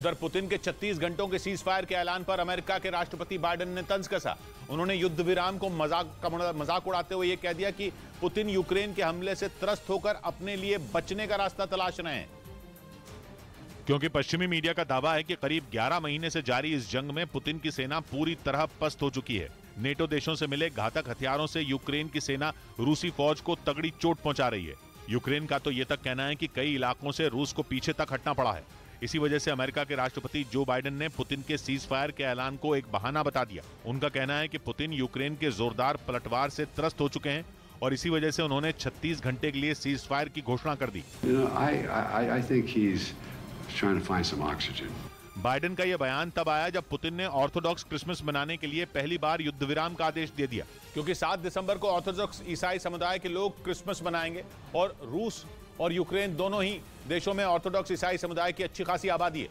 उधर पुतिन के 36 घंटों के सीज फायर के ऐलान पर अमेरिका के राष्ट्रपति बाइडेन ने तंज कसा। उन्होंने युद्ध विराम को मजाक उड़ाते हुए यह कह दिया कि पुतिन यूक्रेन के हमले से त्रस्त होकर अपने लिए बचने का रास्ता तलाश रहे हैं, क्योंकि पश्चिमी मीडिया का दावा है कि करीब 11 महीने से जारी इस जंग में पुतिन की सेना पूरी तरह पस्त हो चुकी है। नेटो देशों से मिले घातक हथियारों से यूक्रेन की सेना रूसी फौज को तगड़ी चोट पहुंचा रही है। यूक्रेन का तो ये तक कहना है कि कई इलाकों से रूस को पीछे तक हटना पड़ा है। इसी वजह से अमेरिका के राष्ट्रपति जो बाइडेन ने पुतिन के सीज फायर के ऐलान को एक बहाना बता दिया। उनका कहना है कि पुतिन यूक्रेन के जोरदार पलटवार से त्रस्त हो चुके हैं और इसी वजह से उन्होंने 36 घंटे के लिए सीज फायर की घोषणा कर दी। बाइडेन का यह बयान तब आया जब पुतिन ने ऑर्थोडॉक्स क्रिसमस मनाने के लिए पहली बार युद्ध विराम का आदेश दे दिया, क्योंकि 7 दिसंबर को ऑर्थोडॉक्स ईसाई समुदाय के लोग क्रिसमस मनाएंगे और रूस और यूक्रेन दोनों ही देशों में ऑर्थोडॉक्स ईसाई समुदाय की अच्छी खासी आबादी है।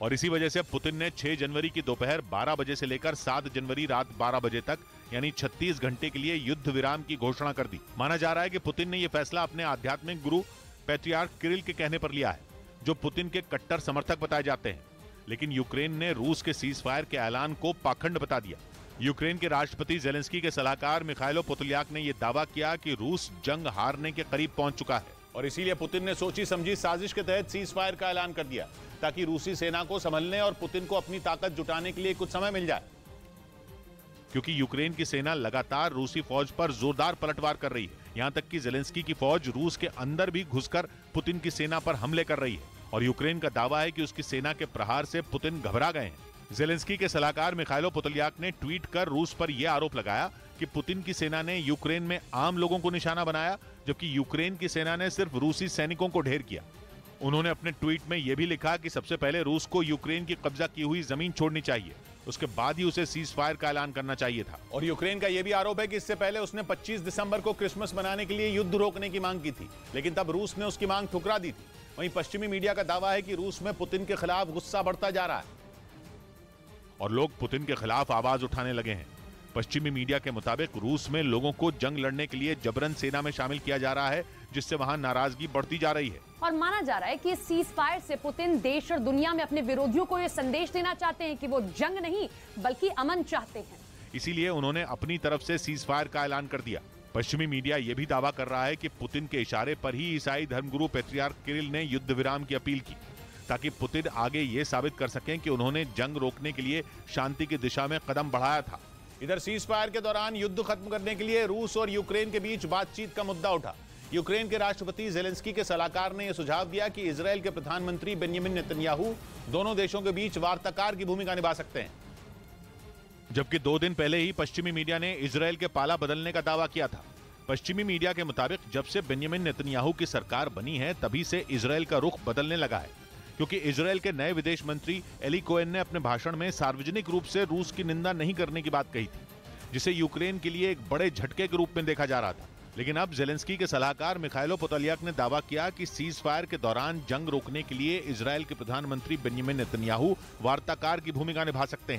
और इसी वजह से पुतिन ने 6 जनवरी की दोपहर 12 बजे से लेकर 7 जनवरी रात 12 बजे तक यानी 36 घंटे के लिए युद्ध विराम की घोषणा कर दी। माना जा रहा है कि पुतिन ने यह फैसला अपने आध्यात्मिक गुरु पैट्रियार्क किरिल के कहने पर लिया है, जो पुतिन के कट्टर समर्थक बताए जाते हैं। लेकिन यूक्रेन ने रूस के सीज फायर के ऐलान को पाखंड बता दिया। यूक्रेन के राष्ट्रपति जेलेंस्की के सलाहकार मिखाइलो पोतोलियाक ने यह दावा किया कि रूस जंग हारने के करीब पहुंच चुका है और इसीलिए पुतिन ने सोची समझी साजिश के तहत सीज फायर का ऐलान कर दिया, ताकि रूसी सेना को संभलने और पुतिन को अपनी ताकत जुटाने के लिए कुछ समय मिल जाए, क्योंकि यूक्रेन की सेना लगातार रूसी फौज पर जोरदार पलटवार कर रही है। यहां तक कि जेलेंस्की की फौज रूस के अंदर भी घुसकर पुतिन की सेना पर हमले कर रही है और यूक्रेन का दावा है कि उसकी सेना के प्रहार से पुतिन घबरा गए हैं। जेलेंस्की के सलाहकार मिखाइलो पोतोलियाक ने ट्वीट कर रूस पर यह आरोप लगाया कि पुतिन की सेना ने यूक्रेन में आम लोगों को निशाना बनाया, जबकि यूक्रेन की सेना ने सिर्फ रूसी सैनिकों को ढेर किया। उन्होंने अपने ट्वीट में यह भी लिखा कि सबसे पहले रूस को यूक्रेन की कब्जा की हुई जमीन छोड़नी चाहिए, उसके बाद ही उसे सीज फायर का ऐलान करना चाहिए था। और यूक्रेन का यह भी आरोप है कि इससे पहले उसने 25 दिसंबर को क्रिसमस मनाने के लिए युद्ध रोकने की मांग की थी, लेकिन तब रूस ने उसकी मांग ठुकरा दी थी। वहीं पश्चिमी मीडिया का दावा है कि रूस में पुतिन के खिलाफ गुस्सा बढ़ता जा रहा है और लोग पुतिन के खिलाफ आवाज उठाने लगे हैं। पश्चिमी मीडिया के मुताबिक रूस में लोगों को जंग लड़ने के लिए जबरन सेना में शामिल किया जा रहा है, जिससे वहां नाराजगी बढ़ती जा रही है। और माना जा रहा है कि इस सीज फायर से पुतिन देश और दुनिया में अपने विरोधियों को यह संदेश देना चाहते हैं कि वो जंग नहीं बल्कि अमन चाहते हैं। इसीलिए उन्होंने अपनी तरफ से सीज फायर का ऐलान कर दिया। पश्चिमी मीडिया यह भी दावा कर रहा है कि पुतिन के इशारे पर ही ईसाई धर्मगुरु पैट्रियार्क किरिल ने युद्ध विराम की अपील की, ताकि पुतिन आगे ये साबित कर सकें कि उन्होंने जंग रोकने के लिए शांति की दिशा में कदम बढ़ाया था। इधर सीज फायर के दौरान युद्ध खत्म करने के लिए रूस और यूक्रेन के बीच बातचीत का मुद्दा उठा। यूक्रेन के राष्ट्रपति जेलेंस्की के सलाहकार ने यह सुझाव दिया कि इजरायल के प्रधानमंत्री बेंजामिन नेतन्याहू दोनों देशों के बीच वार्ताकार की भूमिका निभा सकते हैं, जबकि 2 दिन पहले ही पश्चिमी मीडिया ने इजरायल के पाला बदलने का दावा किया था। पश्चिमी मीडिया के मुताबिक जब से बेंजामिन नेतन्याहू की सरकार बनी है तभी से इजरायल का रुख बदलने लगा है, क्योंकि इजरायल के नए विदेश मंत्री एली कोहेन ने अपने भाषण में सार्वजनिक रूप से रूस की निंदा नहीं करने की बात कही थी, जिसे यूक्रेन के लिए एक बड़े झटके के रूप में देखा जा रहा था। लेकिन अब जेलेंस्की के सलाहकार मिखाइलो पोतोलियाक ने दावा किया कि सीज फायर के दौरान जंग रोकने के लिए इजरायल के प्रधानमंत्री बेंजामिन नेतन्याहू वार्ताकार की भूमिका निभा सकते हैं।